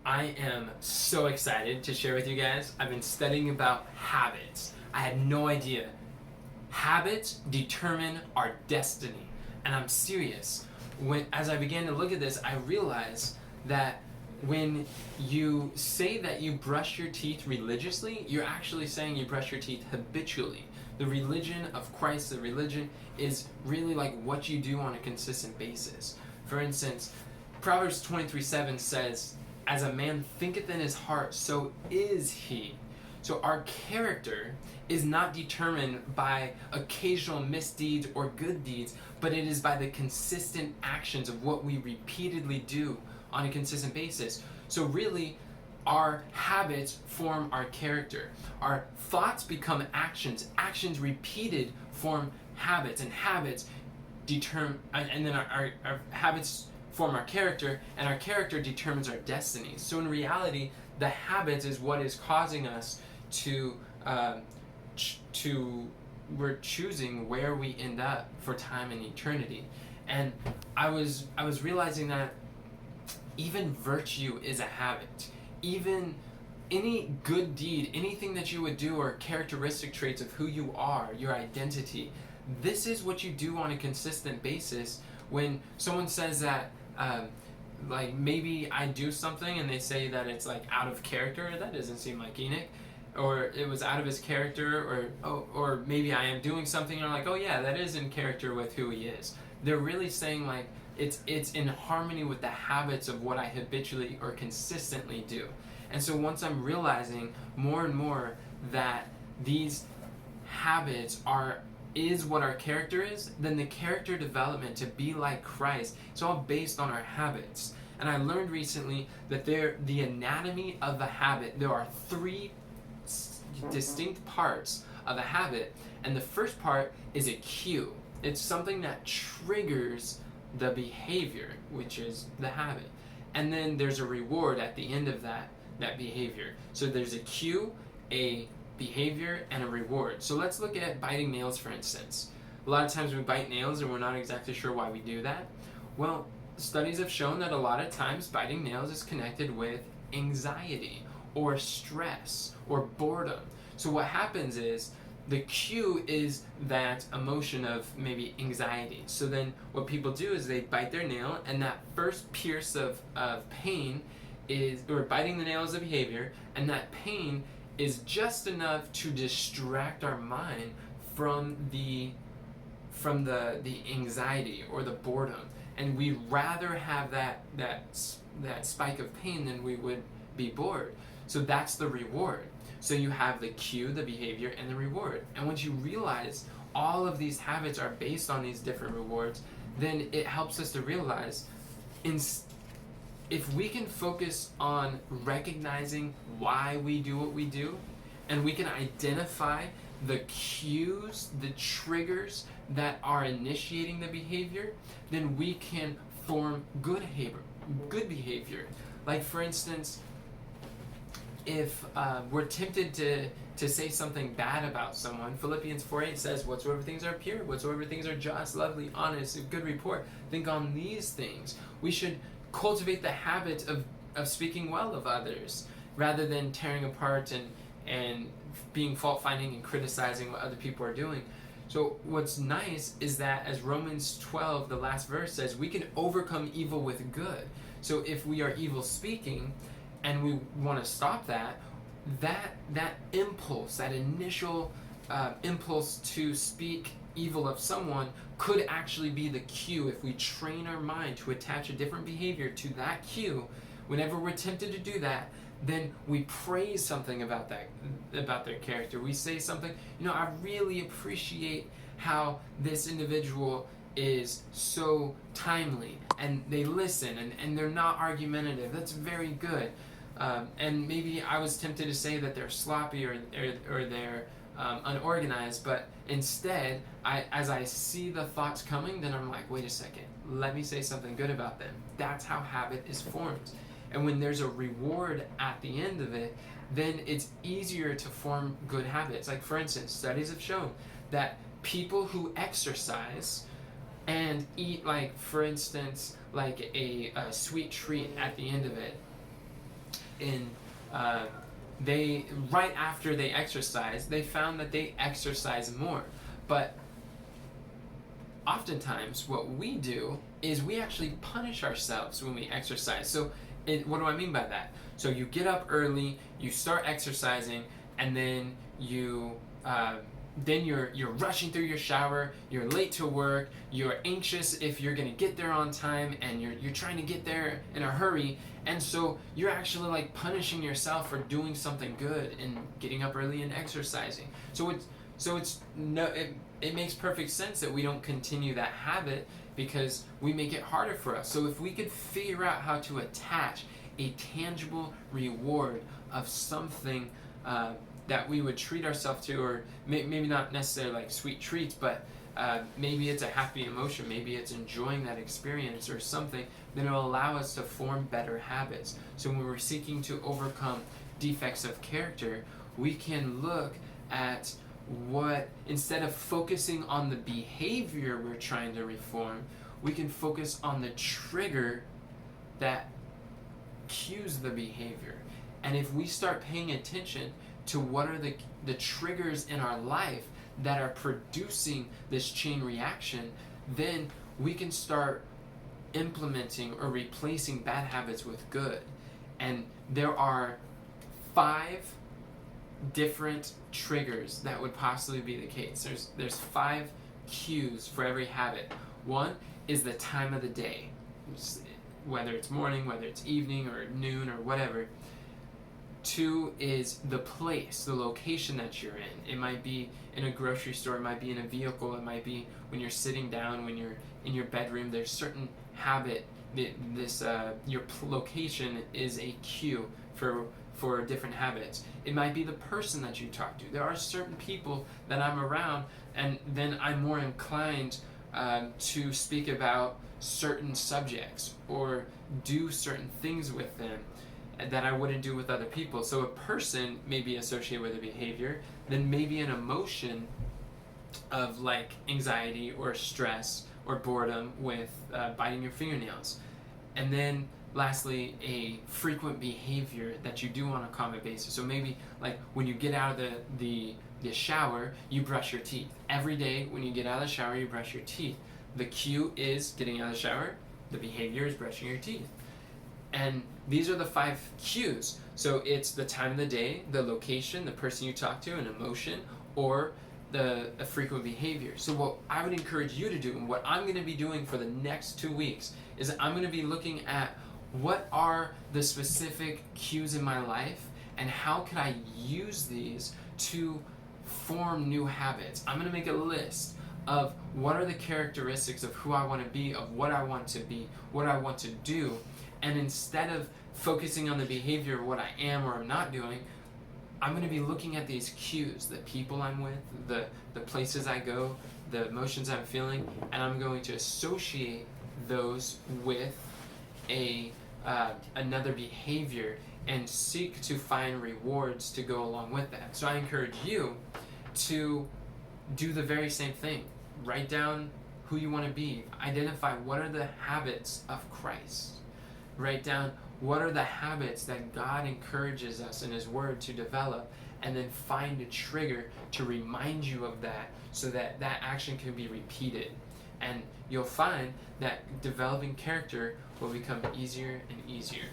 I am so excited to share with you guys. I've been studying about habits. I had no idea. Habits determine our destiny. And I'm serious. As I began to look at this, I realized that when you say that you brush your teeth religiously, you're actually saying you brush your teeth habitually. The religion of Christ, the religion is really like what you do on a consistent basis. For instance, Proverbs 23:7 says, as a man thinketh in his heart, so is he. So our character is not determined by occasional misdeeds or good deeds, but it is by the consistent actions of what we repeatedly do on a consistent basis. So really, our habits form our character. Our thoughts become actions. Actions repeated form habits, and habits determine, and then our habits form our character, and our character determines our destiny. So in reality, the habits is what is causing us to we're choosing where we end up for time and eternity. And I was realizing that even virtue is a habit. Even any good deed, anything that you would do, are characteristic traits of who you are, your identity. This is what you do on a consistent basis. When someone says that like maybe I do something and they say that it's like out of character, that doesn't seem like Enoch, or it was out of his character, or maybe I am doing something and I'm like, oh yeah, that is in character with who he is. They're really saying like it's in harmony with the habits of what I habitually or consistently do. And so once I'm realizing more and more that these habits is what our character is, then the character development to be like Christ, it's all based on our habits. And I learned recently that the anatomy of a habit, there are three distinct parts of a habit, and the first part is a cue. It's something that triggers the behavior, which is the habit. And then there's a reward at the end of that behavior. So there's a cue, a behavior, and a reward. So let's look at biting nails, for instance. A lot of times we bite nails and we're not exactly sure why we do that. Well, studies have shown that a lot of times biting nails is connected with anxiety or stress or boredom. So what happens is the cue is that emotion of maybe anxiety. So then what people do is they bite their nail, and that first pierce of pain is, or biting the nail is a behavior, and that pain is just enough to distract our mind from the anxiety or the boredom, and we'd rather have that spike of pain than we would be bored. So that's the reward. So you have the cue, the behavior, and the reward. And once you realize all of these habits are based on these different rewards, then it helps us to realize if we can focus on recognizing why we do what we do, and we can identify the cues, the triggers that are initiating the behavior, then we can form good behavior. Like for instance, if we're tempted to say something bad about someone, Philippians 4:8 says, whatsoever things are pure, whatsoever things are just, lovely, honest, of good report, think on these things. We should cultivate the habit of speaking well of others, rather than tearing apart and being fault-finding and criticizing what other people are doing. So what's nice is that, as Romans 12, the last verse says, we can overcome evil with good. So if we are evil speaking, and we want to stop that impulse, that initial impulse to speak evil of someone could actually be the cue. If we train our mind to attach a different behavior to that cue, whenever we're tempted to do that, then we praise something about their character. We say something, I really appreciate how this individual is so timely, and they listen, and they're not argumentative. That's very good. And maybe I was tempted to say that they're sloppy or they're unorganized, but instead, as I see the thoughts coming, then I'm like, wait a second, let me say something good about them. That's how habit is formed. And when there's a reward at the end of it, then it's easier to form good habits. Like for instance, studies have shown that people who exercise and eat, like for instance, like a sweet treat at the end of it, in they right after they exercise, they found that they exercise more. But oftentimes what we do is we actually punish ourselves when we exercise. So what do I mean by that? So you get up early, you start exercising, and then you're rushing through your shower, you're late to work, you're anxious if you're gonna get there on time, and you're trying to get there in a hurry, and so you're actually like punishing yourself for doing something good and getting up early and exercising. It makes perfect sense that we don't continue that habit because we make it harder for us. So if we could figure out how to attach a tangible reward of something that we would treat ourselves to, or maybe not necessarily like sweet treats, but maybe it's a happy emotion, maybe it's enjoying that experience or something, then it'll allow us to form better habits. So when we're seeking to overcome defects of character, we can look at instead of focusing on the behavior we're trying to reform, we can focus on the trigger that cues the behavior. And if we start paying attention to what are the triggers in our life that are producing this chain reaction, then we can start implementing or replacing bad habits with good. And there are 5 different triggers that would possibly be the case. There's 5 cues for every habit. One is the time of the day, whether it's morning, whether it's evening or noon or whatever. 2 is the place, the location that you're in. It might be in a grocery store, it might be in a vehicle, it might be when you're sitting down, when you're in your bedroom. There's certain habit that your location is a cue for different habits. It might be the person that you talk to. There are certain people that I'm around, and then I'm more inclined to speak about certain subjects or do certain things with them that I wouldn't do with other people. So a person may be associated with a behavior, then maybe an emotion of like anxiety or stress or boredom with biting your fingernails. And then lastly, a frequent behavior that you do on a common basis. So maybe like when you get out of the shower, you brush your teeth. Every day when you get out of the shower, you brush your teeth. The cue is getting out of the shower. The behavior is brushing your teeth. And these are the 5 cues. So it's the time of the day, the location, the person you talk to, an emotion, or a frequent behavior. So what I would encourage you to do, and what I'm going to be doing for the next 2 weeks, is I'm going to be looking at what are the specific cues in my life and how can I use these to form new habits. I'm going to make a list of what are the characteristics of who I want to be, of what I want to be, what I want to do. And instead of focusing on the behavior of what I am or am not doing, I'm going to be looking at these cues, the people I'm with, the places I go, the emotions I'm feeling, and I'm going to associate those with another behavior and seek to find rewards to go along with that. So I encourage you to do the very same thing. Write down who you want to be. Identify what are the habits of Christ. Write down what are the habits that God encourages us in His Word to develop, and then find a trigger to remind you of that so that that action can be repeated. And you'll find that developing character will become easier and easier.